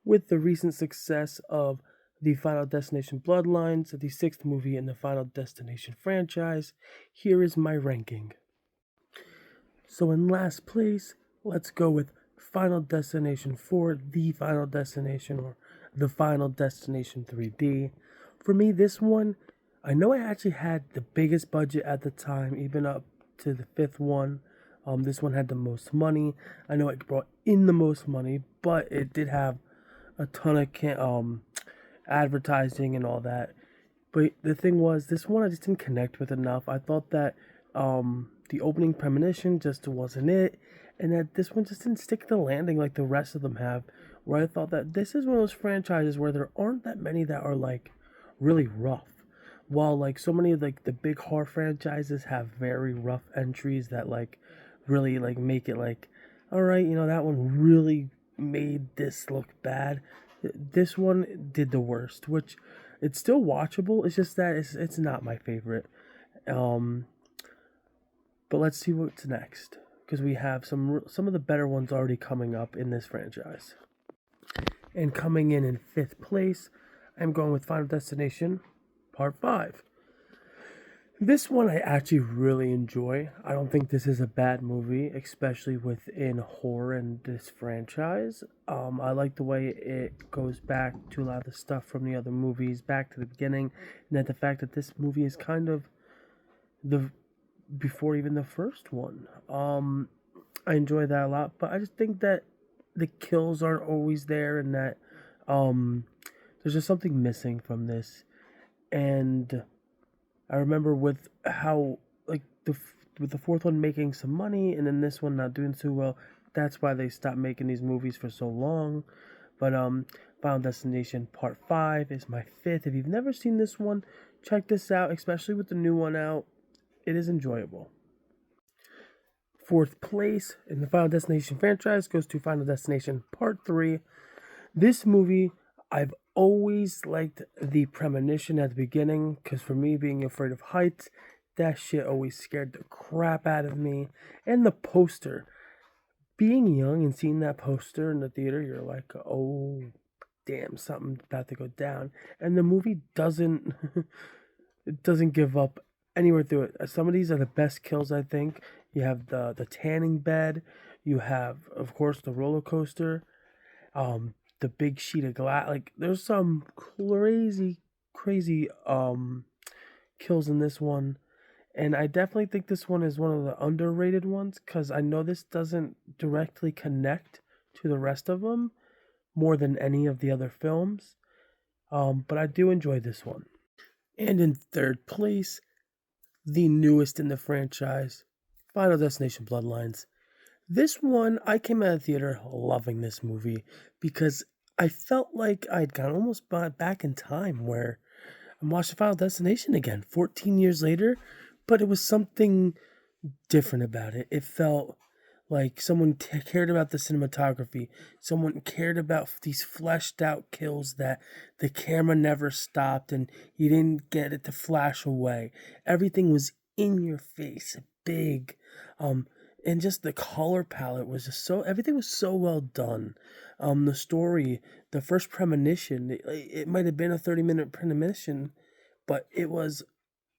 With the recent success of the Final Destination Bloodlines, the sixth movie in the Final Destination franchise, here is my ranking. So, in last place, let's go with Final Destination 4, The Final Destination, or The Final Destination 3D. For me, this one, I know I actually had the biggest budget at the time, even up to the fifth one. This one had the most money. I know it brought in the most money, but it did have a ton of advertising and all that. But the thing was, this one I just didn't connect with enough. I thought that the opening premonition just wasn't it, and that this one just didn't stick the landing like the rest of them have. Where I thought that this is one of those franchises where there aren't that many that are like really rough. While like so many of like the big horror franchises have very rough entries that like really like make it like, all right, that one really made this look bad. This one did the worst, which it's still watchable. It's just that it's not my favorite. Um, but let's see what's next because we have some of the better ones already coming up in this franchise. And coming in fifth place, I'm going with Final Destination Part 5. This one I actually really enjoy. I don't think this is a bad movie, especially within horror and this franchise. I like the way it goes back to a lot of the stuff from the other movies, back to the beginning, and that the fact that this movie is kind of the before even the first one. I enjoy that a lot, but I just think that the kills aren't always there, and that um, there's just something missing from this. And I remember with how like with the fourth one making some money, and then this one not doing too well. That's why they stopped making these movies for so long. But Final Destination Part 5 is my fifth. If you've never seen this one, check this out, especially with the new one out. It is enjoyable. Fourth place in the Final Destination franchise goes to Final Destination Part 3. This movie, I've always liked the premonition at the beginning because for me, being afraid of heights, that shit always scared the crap out of me. And the poster, being young and seeing that poster in the theater, you're like, oh, damn, something's about to go down. And the movie doesn't it doesn't give up anywhere through it. Some of these are the best kills, I think. You have the tanning bed. You have, of course, the roller coaster. The big sheet of glass. Like, there's some crazy kills in this one. And I definitely think this one is one of the underrated ones because I know this doesn't directly connect to the rest of them more than any of the other films. But I do enjoy this one. And in third place, the newest in the franchise, Final Destination Bloodlines. This one, I came out of the theater loving this movie because I felt like I'd gone almost back in time where I'm watching Final Destination again 14 years later, but it was something different about it. It felt like someone cared about the cinematography. Someone cared about these fleshed out kills that the camera never stopped and you didn't get it to flash away. Everything was in your face, big. Um, and just the color palette was just so, everything was so well done. The story, the first premonition, it might have been a 30-minute premonition, but it was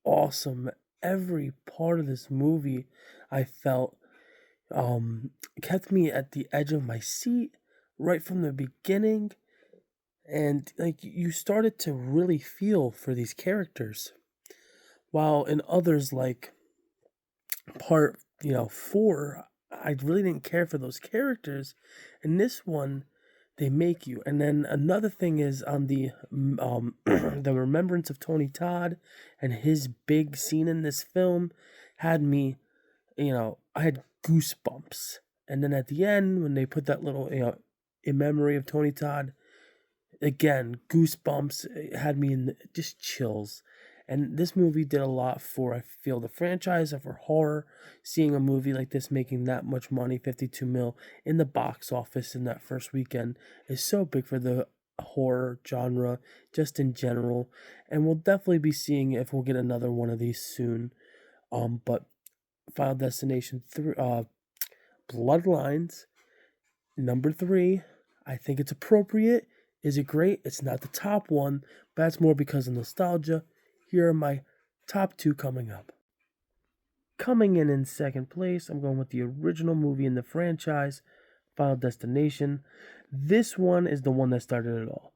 awesome. Every part of this movie I felt kept me at the edge of my seat right from the beginning, and like you started to really feel for these characters, while in others like part 4, I really didn't care for those characters. In this one, they make you. And then another thing is on the the remembrance of Tony Todd and his big scene in this film had me, I had goosebumps. And then at the end, when they put that little, in memory of Tony Todd, again, goosebumps. It had me in just chills. And this movie did a lot for, I feel, the franchise and for horror. Seeing a movie like this making that much money, 52 mil, in the box office in that first weekend is so big for the horror genre, just in general. And we'll definitely be seeing if we'll get another one of these soon. But Final Destination 3, Bloodlines, number 3. I think it's appropriate Is it great? It's not the top one, but that's more because of nostalgia. Here are my top two coming up. Coming in second place, I'm going with the original movie in the franchise, Final Destination. This one is the one that started it all.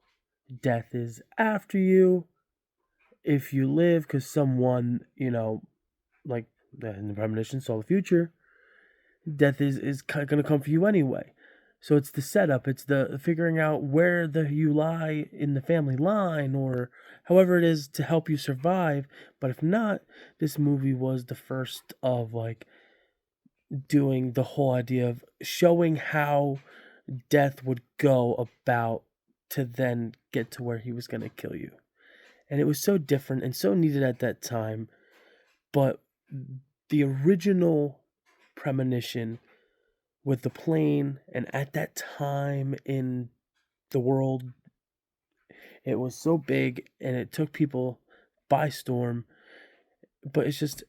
Death is after you if you live, because someone, like in the premonition saw the future. Death is going to come for you anyway. So it's the setup, it's the figuring out where you lie in the family line, or however it is to help you survive. But if not, this movie was the first of like doing the whole idea of showing how death would go about to then get to where he was going to kill you. And it was so different and so needed at that time. But the original premonition with the plane, and at that time in the world, it was so big and it took people by storm. But it's just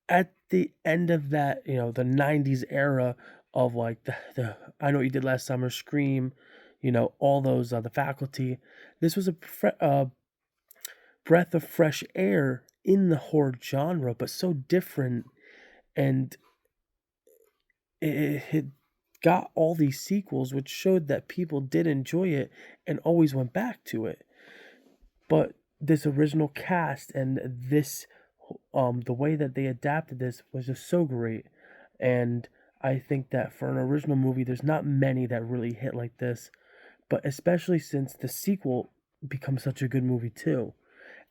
at the end of that, the 90s era of like the I Know What You Did Last Summer, Scream, all those, the Faculty. This was a breath of fresh air in the horror genre, but so different. And it got all these sequels, which showed that people did enjoy it and always went back to it. But this original cast and this, the way that they adapted this was just so great. And I think that for an original movie, there's not many that really hit like this, but especially since the sequel becomes such a good movie too.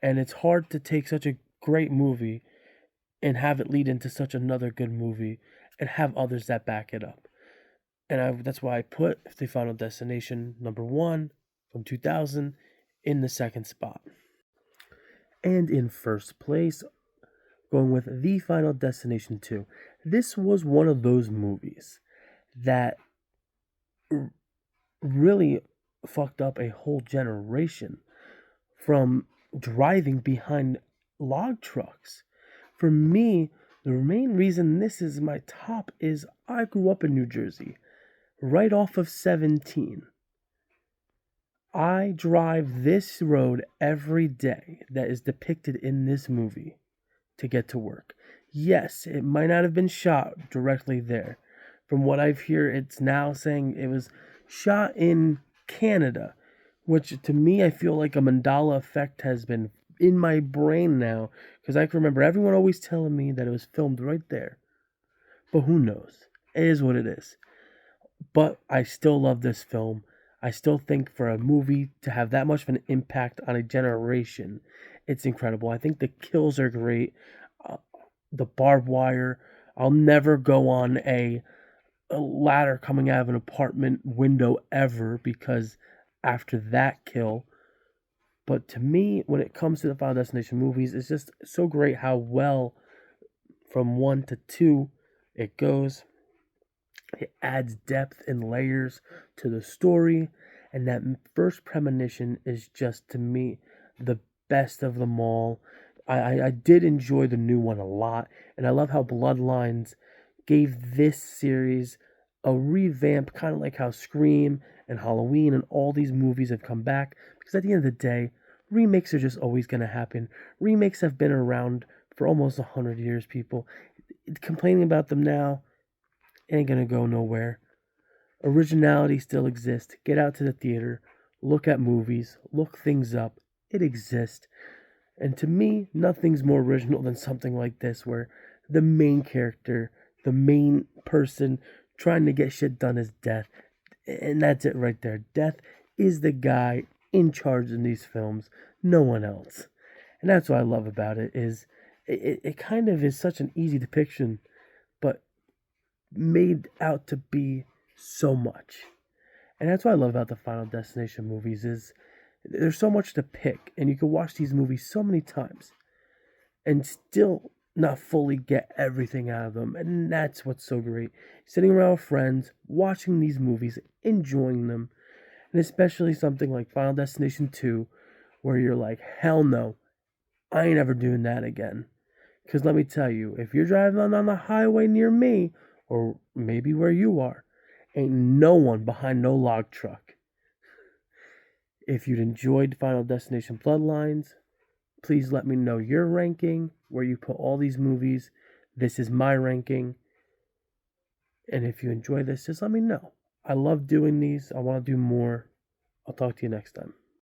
And it's hard to take such a great movie and have it lead into such another good movie and have others that back it up. And that's why I put The Final Destination #1 from 2000 in the second spot. And in first place, going with The Final Destination 2. This was one of those movies that really fucked up a whole generation from driving behind log trucks. For me, the main reason this is my top is I grew up in New Jersey, right off of 17. I drive this road every day that is depicted in this movie to get to work. Yes, it might not have been shot directly there. From what I've heard, it's now saying it was shot in Canada, which to me, I feel like a Mandela effect has been in my brain now, because I can remember everyone always telling me that it was filmed right there. But who knows? It is what it is. But I still love this film. I still think for a movie to have that much of an impact on a generation, it's incredible. I think the kills are great. The barbed wire. I'll never go on a ladder coming out of an apartment window ever, because after that kill. But to me, when it comes to the Final Destination movies, it's just so great how well from 1 to 2 it goes. It adds depth and layers to the story, and that first premonition is just, to me, the best of them all. I did enjoy the new one a lot, and I love how Bloodlines gave this series a revamp, kind of like how Scream and Halloween and all these movies have come back, because at the end of the day, remakes are just always going to happen. Remakes have been around for almost 100 years, people. Complaining about them now ain't gonna go nowhere. Originality still exists. Get out to the theater, look at movies, look things up. It exists. And to me, nothing's more original than something like this, where the main character, the main person trying to get shit done is Death. And that's it right there. Death is the guy in charge in these films, no one else. And that's what I love about it, is it kind of is such an easy depiction, but made out to be so much. And that's what I love about the Final Destination movies, is there's so much to pick, and you can watch these movies so many times and still not fully get everything out of them. And that's what's so great. Sitting around with friends, watching these movies, enjoying them, and especially something like Final Destination 2, where you're like, hell no, I ain't ever doing that again. Because let me tell you, if you're driving on the highway near me, or maybe where you are, ain't no one behind no log truck. If you'd enjoyed Final Destination Bloodlines, please let me know your ranking, where you put all these movies. This is my ranking. And if you enjoy this, just let me know. I love doing these. I want to do more. I'll talk to you next time.